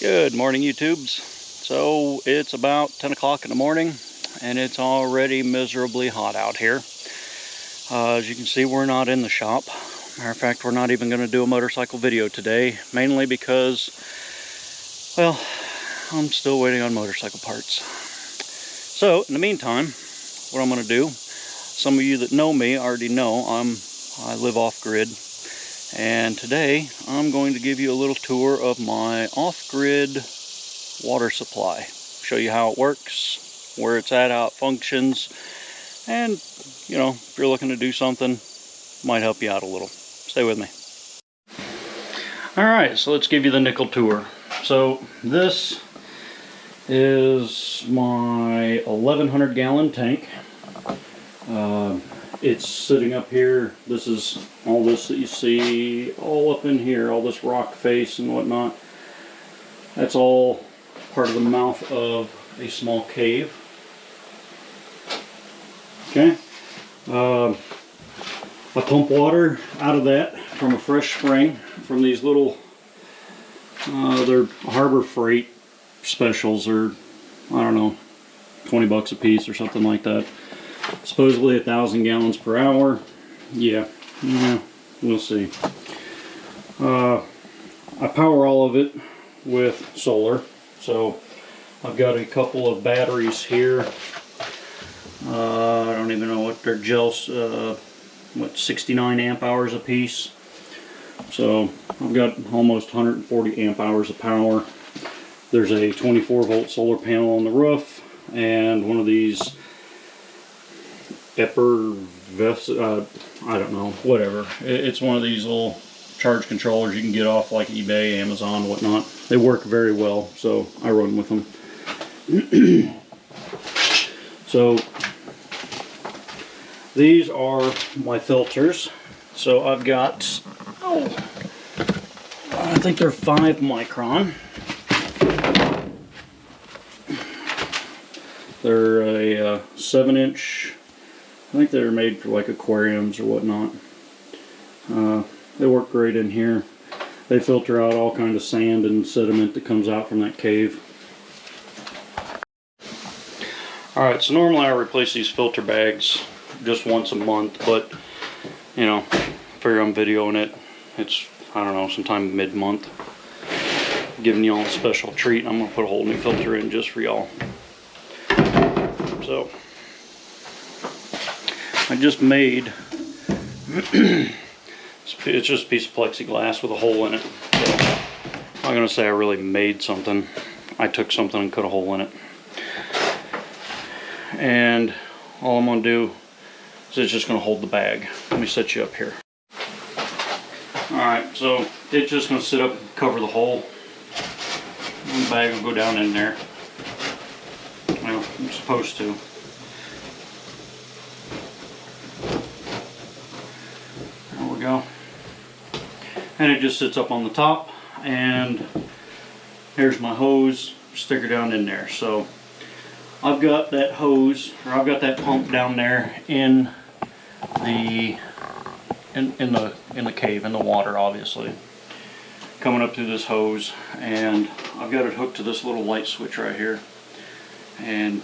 Good morning, YouTubes. So it's about 10 o'clock in the morning and it's already miserably hot out here. As you can see, we're not in the shop. Matter of fact, we're not even going to do a motorcycle video today, mainly because, well, I'm still waiting on motorcycle parts. So in the meantime, what I'm going to do, some of you that know me already know I live off-grid. And today I'm going to give you a little tour of my off-grid water supply. Show you how it works, where it's at, how it functions, and you know, if you're looking to do something, might help you out a little. Stay with me. Alright, so let's give you the nickel tour. So this is my 1100 gallon tank. It's sitting up here. This is all this that you see all up in here, all this rock face and whatnot. That's all part of the mouth of a small cave. Okay. I pump water out of that from a fresh spring from these little, they're Harbor Freight specials, or I don't know, 20 bucks a piece or something like that. Supposedly 1,000 gallons per hour. Yeah, we'll see. I power all of it with solar. So I've got a couple of batteries here. I don't even know what they're, what, 69 amp hours a piece. So I've got almost 140 amp hours of power. There's a 24 volt solar panel on the roof and one of these I don't know, whatever. It's one of these little charge controllers you can get off like eBay, Amazon, whatnot. They work very well, so I run with them. So these are my filters. So I've got, I think they're 5 micron. They're a 7-inch. I think they're made for like aquariums or whatnot. They work great in here. They filter out all kind of sand and sediment that comes out from that cave. Alright, so normally I replace these filter bags just once a month, but you know, figure I'm videoing it. It's, I don't know, sometime mid-month. Giving y'all a special treat. I'm gonna put a whole new filter in just for y'all. So I just made, it's just a piece of plexiglass with a hole in it. So I'm not going to say I really made something. I took something and cut a hole in it. And all I'm going to do is it's just going to hold the bag. Let me set you up here. Alright, so it's just going to sit up and cover the hole. And the bag will go down in there. Well, I'm supposed to. Go, and it just sits up on the top, and here's my hose, stick her down in there. So I've got that hose, or I've got that pump down there in the cave, in the water, obviously, coming up through this hose, and I've got it hooked to this little light switch right here, and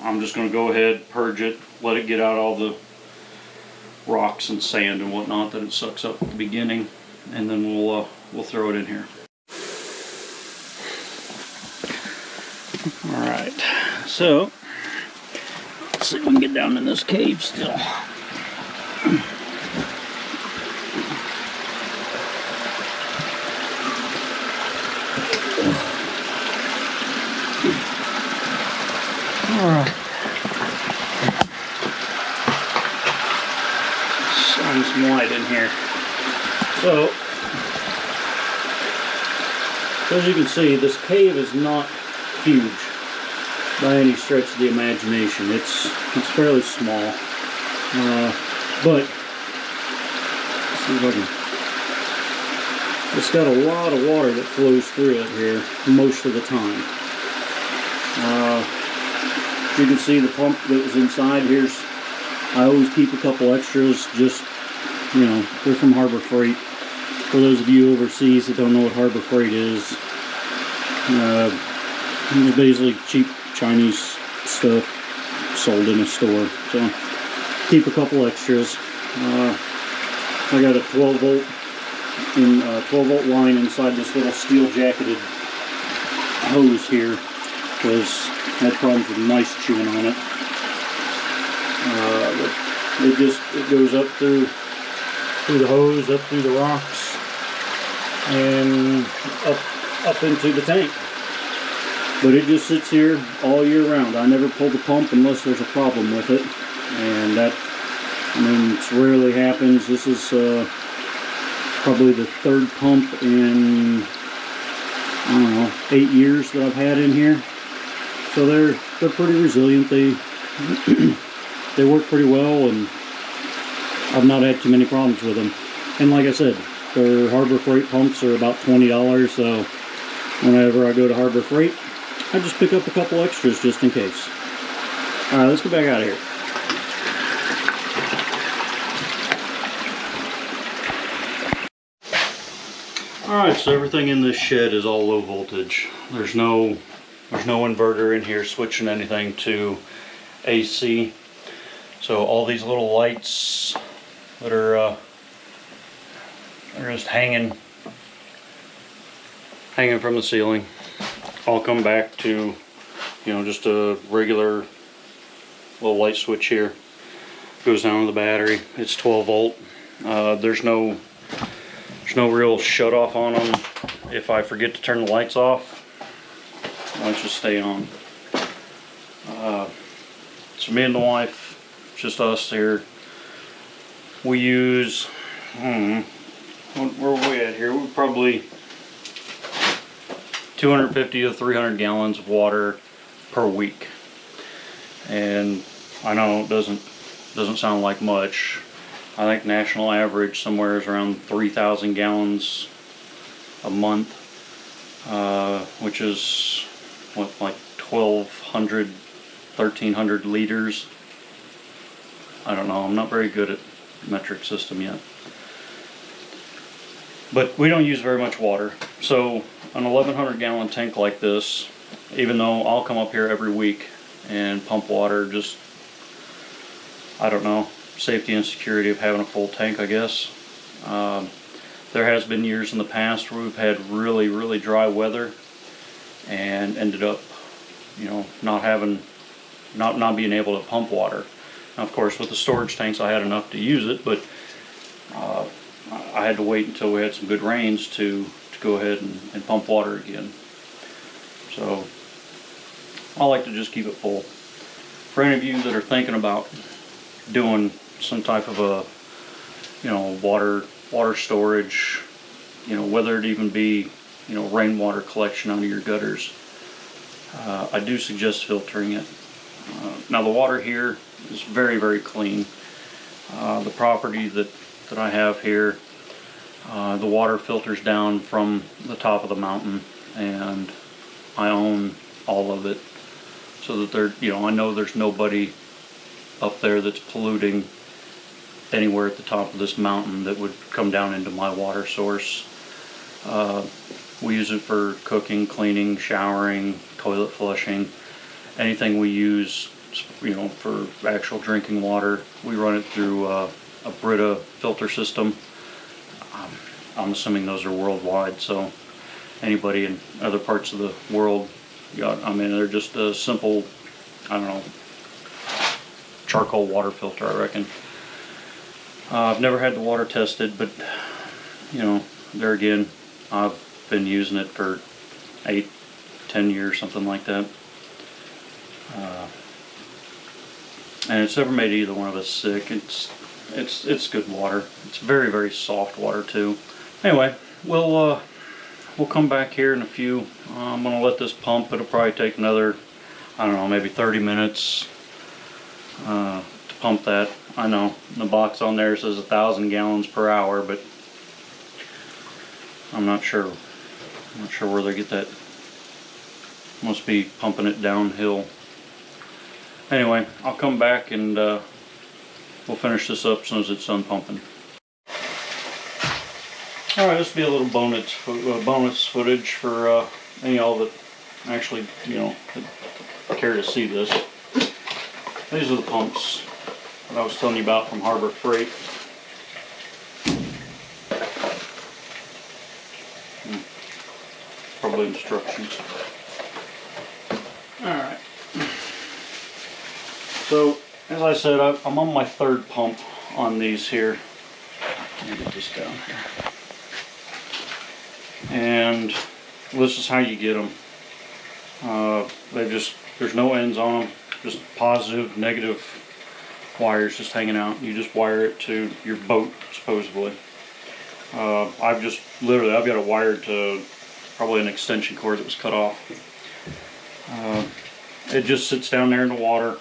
I'm just going to go ahead, purge it, let it get out all the rocks and sand and whatnot that it sucks up at the beginning, and then we'll throw it in here. Alright, so let's see if we can get down in this cave still. Alright. Some light in here. So as you can see, this cave is not huge by any stretch of the imagination. It's fairly small, but let's see if I can, it's got a lot of water that flows through it here most of the time. You can see the pump that was inside. I always keep a couple extras, just, you know, they're from Harbor Freight. For those of you overseas that don't know what Harbor Freight is, It's basically cheap Chinese stuff sold in a store. So keep a couple extras. I got a 12 volt line inside this little steel jacketed hose here because I had problems with mice chewing on it. It goes up through the hose, up through the rocks, and up into the tank. But it just sits here all year round. I never pull the pump unless there's a problem with it, and that, I mean, it rarely happens. This is probably the third pump in, I don't know, 8 years that I've had in here. So they're pretty resilient. They they work pretty well, and I've not had too many problems with them. And like I said, their Harbor Freight pumps are about $20, so whenever I go to Harbor Freight, I just pick up a couple extras just in case. Alright, let's get back out of here. Alright, so everything in this shed is all low voltage. There's no inverter in here switching anything to AC. So all these little lights that are just hanging from the ceiling all come back to, you know, just a regular little light switch here. Goes down to the battery. It's 12 volt. There's no real shut off on them. If I forget to turn the lights off, let's just stay on. So me and the wife, just us here. We use, where are we at here? We're probably 250 to 300 gallons of water per week. And I know it doesn't sound like much. I think national average somewhere is around 3,000 gallons a month, which is what, like 1,200, 1,300 liters. I don't know, I'm not very good at metric system yet. But we don't use very much water. So an 1,100 gallon tank like this, even though I'll come up here every week and pump water, just, I don't know, safety and security of having a full tank, I guess. There has been years in the past where we've had really dry weather and ended up, you know, not being able to pump water. Now, of course, with the storage tanks I had enough to use it, but I had to wait until we had some good rains to go ahead and pump water again. So I like to just keep it full. For any of you that are thinking about doing some type of a, you know, water storage, you know, whether it even be, you know, rainwater collection under your gutters, I do suggest filtering it. Now the water here is very clean. The property that I have here, the water filters down from the top of the mountain, and I own all of it, so that there, you know, I know there's nobody up there that's polluting anywhere at the top of this mountain that would come down into my water source. We use it for cooking, cleaning, showering, toilet flushing, anything we use, you know, for actual drinking water. We run it through a Brita filter system. I'm assuming those are worldwide, so anybody in other parts of the world, I mean, they're just a simple, I don't know, charcoal water filter, I reckon. I've never had the water tested, but, you know, there again, I've been using it for 8-10 years, something like that. And it's never made either one of us sick. It's good water. It's very soft water too. Anyway, we'll come back here in a few. I'm gonna let this pump. It'll probably take another, I don't know, maybe 30 minutes to pump that. I know the box on there says 1,000 gallons per hour, but I'm not sure. I'm not sure where they get that. Must be pumping it downhill. Anyway, I'll come back and we'll finish this up as soon as it's done pumping. Alright, this will be a little bonus footage for any of y'all that actually, you know, care to see this. These are the pumps that I was telling you about from Harbor Freight. Probably instructions. Alright. So, as I said, I'm on my third pump on these here. Let me get this down here. And this is how you get them. There's no ends on them, just positive, negative wires just hanging out. You just wire it to your boat, supposedly. I've got it wired to probably an extension cord that was cut off. It just sits down there in the water.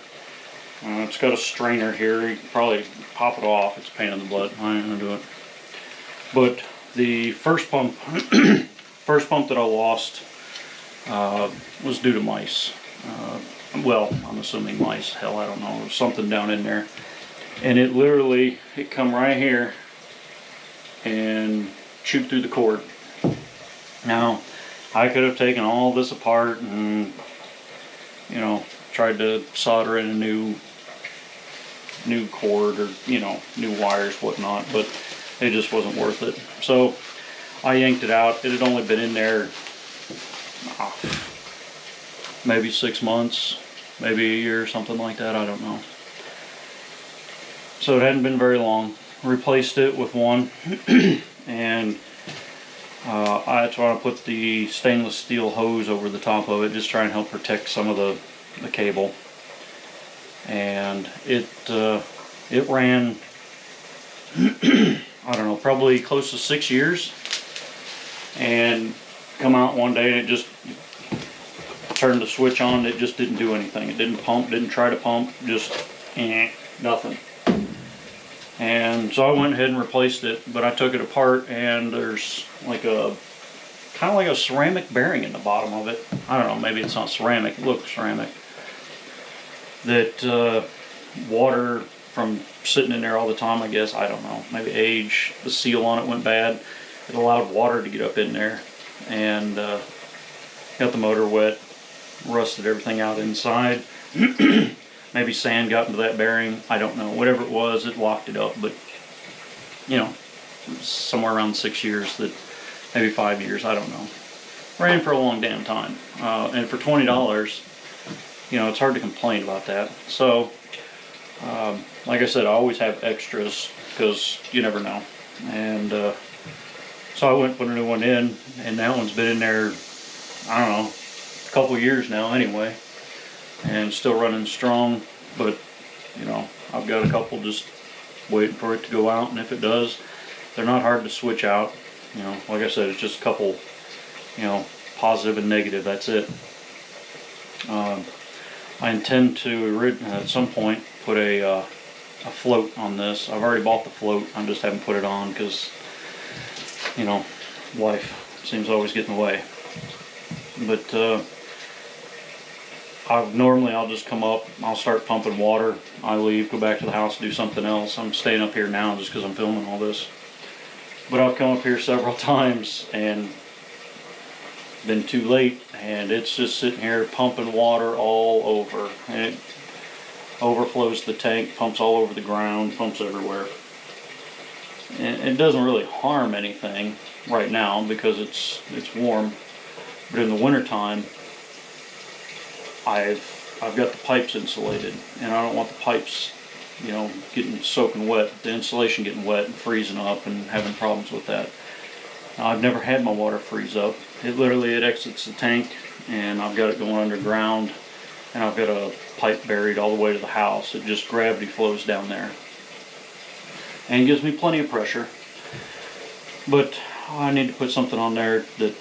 It's got a strainer here. You can probably pop it off. It's a pain in the butt. I ain't gonna do it. But the first pump, that I lost was due to mice. Well, I'm assuming mice. Hell, I don't know. There was something down in there, and it come right here and chewed through the cord. Now, I could have taken all this apart and, you know, tried to solder in a new cord, or, you know, new wires, whatnot, but it just wasn't worth it. So I yanked it out. It had only been in there maybe 6 months, maybe a year, something like that, I don't know. So it hadn't been very long. Replaced it with one, and that's why I put the stainless steel hose over the top of it, just try and help protect some of the cable. And it ran, I don't know, probably close to 6 years, and come out one day and it just turned the switch on. It just didn't do anything. It didn't pump, didn't try to pump, just nothing. And so I went ahead and replaced it, but I took it apart, and there's like kind of like a ceramic bearing in the bottom of it. I don't know, maybe it's not ceramic, it looks ceramic. That water from sitting in there all the time, I guess, I don't know, maybe age, the seal on it went bad. It allowed water to get up in there, and got the motor wet, rusted everything out inside. Maybe sand got into that bearing, I don't know. Whatever it was, it locked it up. But, you know, somewhere around 6 years, that maybe 5 years, I don't know. Ran for a long damn time. And for $20, you know, it's hard to complain about that. So, like I said, I always have extras, because you never know. And so I went and put a new one in, and that one's been in there, I don't know, a couple years now anyway, and still running strong. But, you know, I've got a couple just waiting for it to go out, and if it does, they're not hard to switch out. You know, like I said, it's just a couple, you know, positive and negative, that's it. I intend to at some point put a float on this. I've already bought the float, I just haven't put it on because, you know, life seems to always get in the way. But I'll just come up, I'll start pumping water, I leave, go back to the house, do something else. I'm staying up here now just because I'm filming all this. But I've come up here several times and been too late, and it's just sitting here pumping water all over, and it overflows the tank, pumps all over the ground, pumps everywhere. And it doesn't really harm anything right now because it's warm, but in the wintertime I've got the pipes insulated, and I don't want the pipes, you know, getting soaking wet, the insulation getting wet and freezing up and having problems with that. Now, I've never had my water freeze up. It exits the tank, and I've got it going underground, and I've got a pipe buried all the way to the house. It just gravity flows down there and gives me plenty of pressure. But I need to put something on there that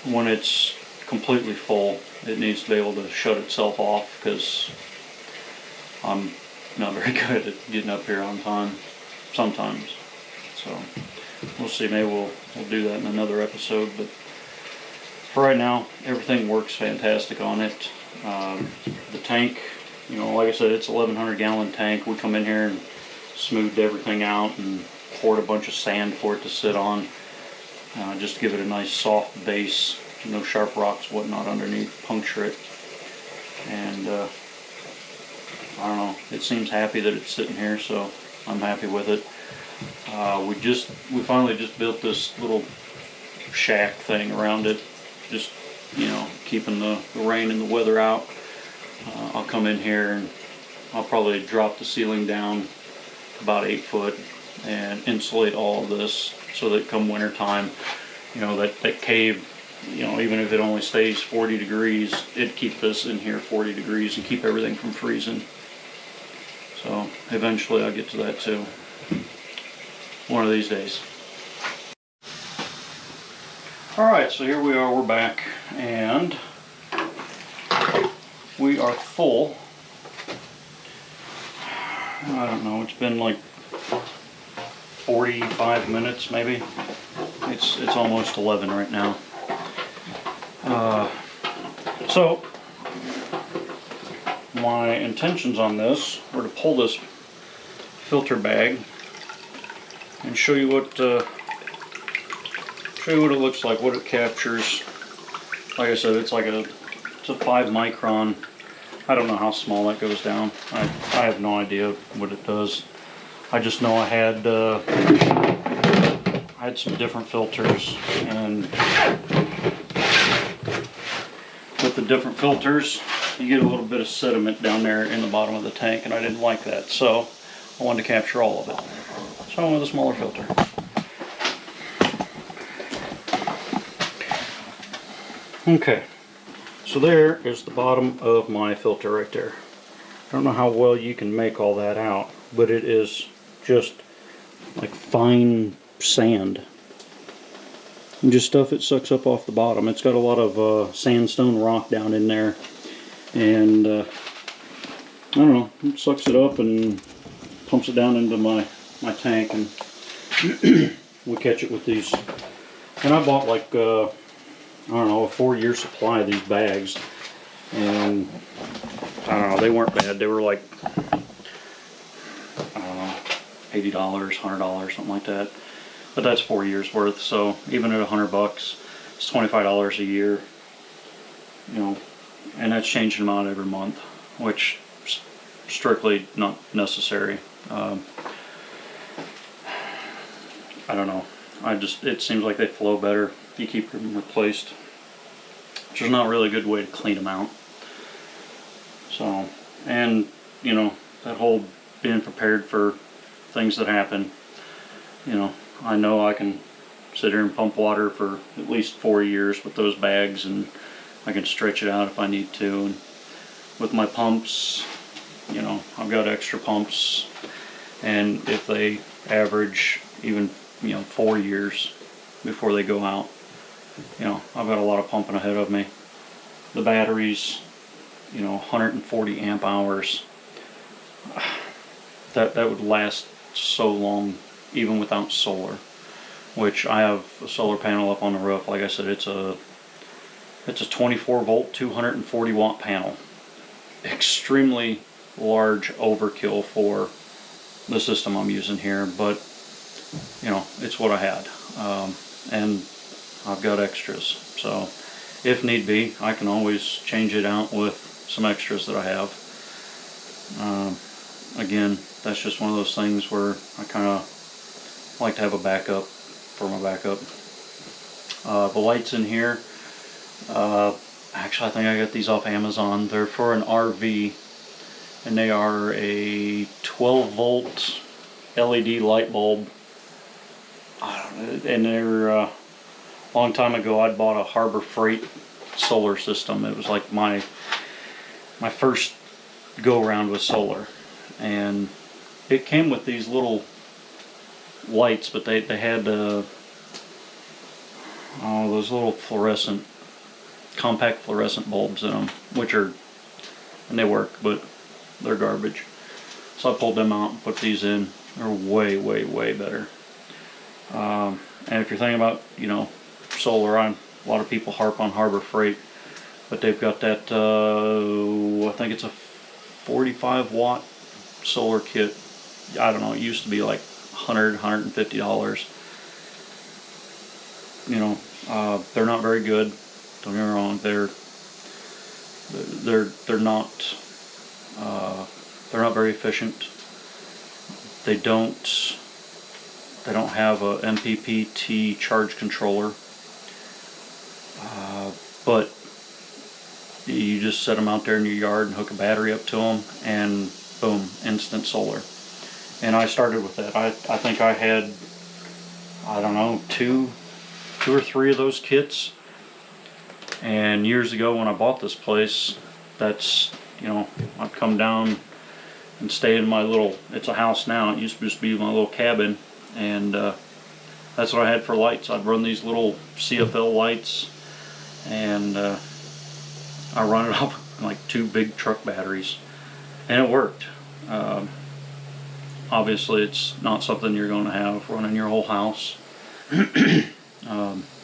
when it's completely full, it needs to be able to shut itself off, because I'm not very good at getting up here on time sometimes. So we'll see, maybe we'll do that in another episode. But for right now, everything works fantastic on it. The tank, you know, like I said, it's a 1,100 gallon tank. We come in here and smoothed everything out and poured a bunch of sand for it to sit on, just to give it a nice soft base. no sharp rocks, whatnot underneath, puncture it. And I don't know, it seems happy that it's sitting here, so I'm happy with it. We finally just built this little shack thing around it, just, you know, keeping the rain and the weather out. I'll come in here and I'll probably drop the ceiling down about 8 foot and insulate all of this so that come winter time, you know, that cave, you know, even if it only stays 40 degrees, it'd keep this in here 40 degrees and keep everything from freezing. So eventually I'll get to that too, one of these days. Alright, so here we are, we're back, and we are full. I don't know, it's been like 45 minutes maybe. It's almost 11 right now. So my intentions on this were to pull this filter bag and show you what it looks like, what it captures. Like I said, it's a 5 micron. I don't know how small that goes down. I have no idea what it does. I just know I had some different filters, and with the different filters you get a little bit of sediment down there in the bottom of the tank, and I didn't like that, so I wanted to capture all of it. So I went with a smaller filter. Okay, so there is the bottom of my filter right there. I don't know how well you can make all that out, but it is just like fine sand. And just stuff it sucks up off the bottom. It's got a lot of sandstone rock down in there, and I don't know, it sucks it up and pumps it down into my tank, and we catch it with these. And I bought like I don't know, a 4-year supply of these bags, and I don't know, they weren't bad. They were like, I don't know, $80, $100, something like that. But that's 4 years worth, so even at $100, it's $25 a year, you know, and that's changing them out every month, which is strictly not necessary. I don't know. It seems like they flow better if you keep them replaced. Which is not really a good way to clean them out. So, and you know, that whole being prepared for things that happen, you know, I know I can sit here and pump water for at least 4 years with those bags, and I can stretch it out if I need to. And with my pumps, you know, I've got extra pumps, and if they average even, you know, 4 years before they go out, you know, I've got a lot of pumping ahead of me. The batteries, you know, 140 amp hours, that would last so long even without solar, which I have a solar panel up on the roof. Like I said, it's a 24 volt 240 watt panel. Extremely large overkill for the system I'm using here, but you know, it's what I had, and I've got extras, so if need be I can always change it out with some extras that I have. Again, that's just one of those things where I kind of like to have a backup for my backup. The lights in here, actually I think I got these off Amazon. They're for an RV, and they are a 12 volt LED light bulb. And they're a long time ago I'd bought a Harbor Freight solar system. It was like my first go around with solar, and it came with these little lights, but they had those little compact fluorescent bulbs in them, and they work, but they're garbage. So I pulled them out and put these in. They're way, way, way better. And if you're thinking about, you know, solar, a lot of people harp on Harbor Freight, but they've got that, I think it's a 45 watt solar kit. I don't know, it used to be like $100, $150. You know, they're not very good. Don't get me wrong, they're not very efficient. They don't have a MPPT charge controller, but you just set them out there in your yard and hook a battery up to them, and boom, instant solar. And I started with that. I think I had, I don't know, two or three of those kits. And years ago when I bought this place, that's, you know, I'd come down and stay in my little, it's a house now, it used to just be my little cabin, and that's what I had for lights. I'd run these little CFL lights, and I run it off like 2 big truck batteries, and it worked. Obviously it's not something you're going to have running your whole house,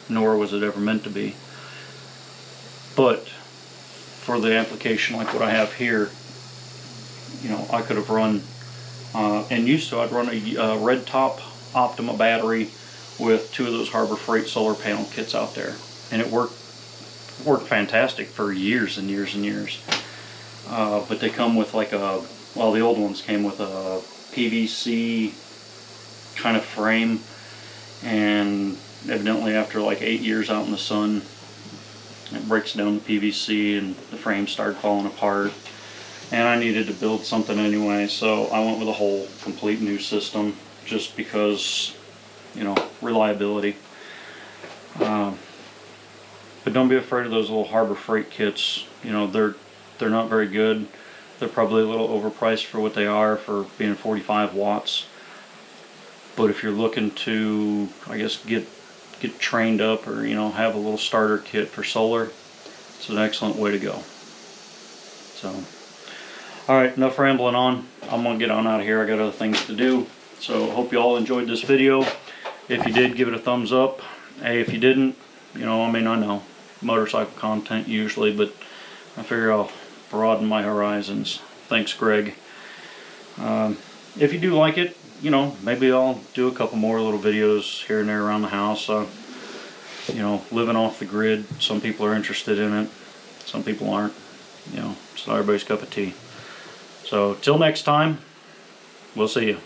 nor was it ever meant to be. But for the application like what I have here, you know, I could have run, and used to, I'd run a red top Optima battery with 2 of those Harbor Freight solar panel kits out there, and it worked fantastic for years and years and years. But they come with like a, well, the old ones came with a PVC kind of frame, and evidently after like 8 years out in the sun, it breaks down the PVC and the frame started falling apart, and I needed to build something anyway, so I went with a whole complete new system just because, you know, reliability. But don't be afraid of those little Harbor Freight kits. You know, they're not very good. They're probably a little overpriced for what they are, for being 45 watts. But if you're looking to, I guess, get trained up, or, you know, have a little starter kit for solar, it's an excellent way to go. So, alright, enough rambling on. I'm going to get on out of here. I got other things to do. So, hope you all enjoyed this video. If you did, give it a thumbs up. Hey, if you didn't, you know, I mean, I know motorcycle content usually, but I figure I'll broaden my horizons. Thanks, Greg. If you do like it, you know, maybe I'll do a couple more little videos here and there around the house. You know, living off the grid. Some people are interested in it. Some people aren't. You know, it's not everybody's cup of tea. So, till next time, we'll see you.